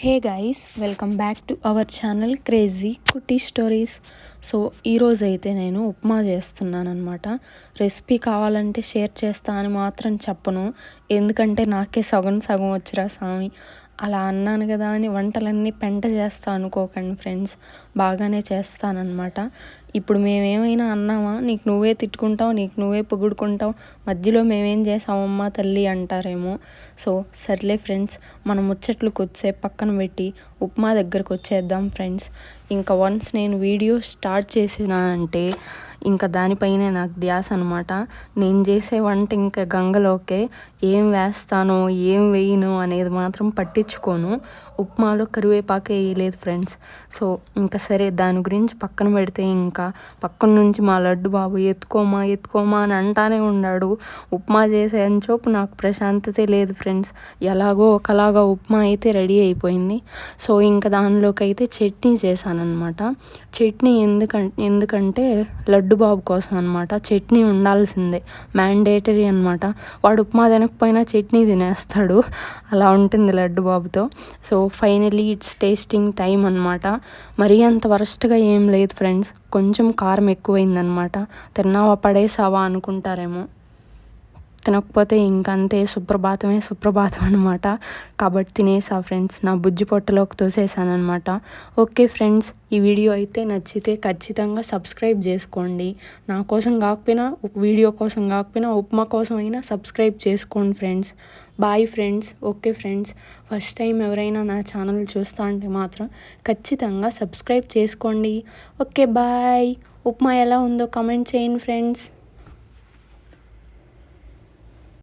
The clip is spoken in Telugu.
Hey guys, welcome back to our channel crazy cutie stories. So ఈరోజు అయితే నేను ఉప్మా చేస్తున్నాను అనమాట. రెసిపీ కావాలంటే షేర్ చేస్తా అని మాత్రం చెప్పను, ఎందుకంటే నాకే సగం సగం వచ్చిరా స్వామి. అలా అన్నాను కదా అని వంటలన్నీ పెంట చేస్తా అనుకోకండి ఫ్రెండ్స్, బాగానే చేస్తానన్నమాట. ఇప్పుడు మేమేమైనా అన్నామా, నీకు నువ్వే తిట్టుకుంటావు, నీకు నువ్వే పొగుడుకుంటావు, మధ్యలో మేమేం చేసామమ్మా తల్లి అంటారేమో. సో సర్లే ఫ్రెండ్స్, మనం ముచ్చట్లు కొద్దిసేపు పక్కన పెట్టి ఉప్మా దగ్గరకు వచ్చేద్దాం ఫ్రెండ్స్. ఇంకా వన్స్ నేను వీడియో స్టార్ట్ చేసినానంటే ఇంకా దానిపైనే నాకు ధ్యాస అనమాట. నేను చేసే వంట ఇంకా గంగలోకే, ఏం వేస్తానో ఏం వేయను అనేది మాత్రం పట్టించుకోను. ఉప్మాలో కరివేపాకే వేయలేదు ఫ్రెండ్స్. సో ఇంకా సరే, దాని గురించి పక్కన పెడితే ఇంకా పక్కన నుంచి మా లడ్డు బాబు ఎత్తుకోమా ఎత్తుకోమా అని అంటానే ఉన్నాడు. ఉప్మా చేసే అంచోపు నాకు ప్రశాంతతే లేదు ఫ్రెండ్స్. ఎలాగో ఒకలాగా ఉప్మా అయితే రెడీ అయిపోయింది. సో ఇంకా దానిలోకి అయితే చట్నీ చేశానమాట. చట్నీ ఎందుకంటే లడ్డు బాబు కోసం అనమాట. చట్నీ ఉండాల్సిందే, మ్యాండేటరీ అనమాట. వాడు ఉప్మా తినకపోయినా చట్నీ తినేస్తాడు, అలా ఉంటుంది లడ్డు బాబుతో. So finally it's tasting time అనమాట. మరీ అంత వరస్ట్గా ఏం లేదు ఫ్రెండ్స్, కొంచెం కారం ఎక్కువైందనమాట. తిన్నావా పడేసావా అనుకుంటారేమో, తినకపోతే ఇంకంతే, సుప్రభాతం అనమాట. కాబట్టి తినేసా ఫ్రెండ్స్, నా బుజ్జి పొట్టలోకి తోసేసాను అనమాట. ఓకే ఫ్రెండ్స్, ఈ వీడియో అయితే నచ్చితే ఖచ్చితంగా సబ్స్క్రైబ్ చేసుకోండి. నా కోసం కాకపోయినా, వీడియో కోసం కాకపోయినా, ఉప్మా కోసం అయినా సబ్స్క్రైబ్ చేసుకోండి friends. Bye friends. Okay friends, first time ఎవరైనా నా ఛానల్ చూస్తా అంటే మాత్రం ఖచ్చితంగా సబ్స్క్రైబ్ చేసుకోండి. Okay bye. ఉప్మా ఎలా ఉందో కమెంట్ చేయండి ఫ్రెండ్స్.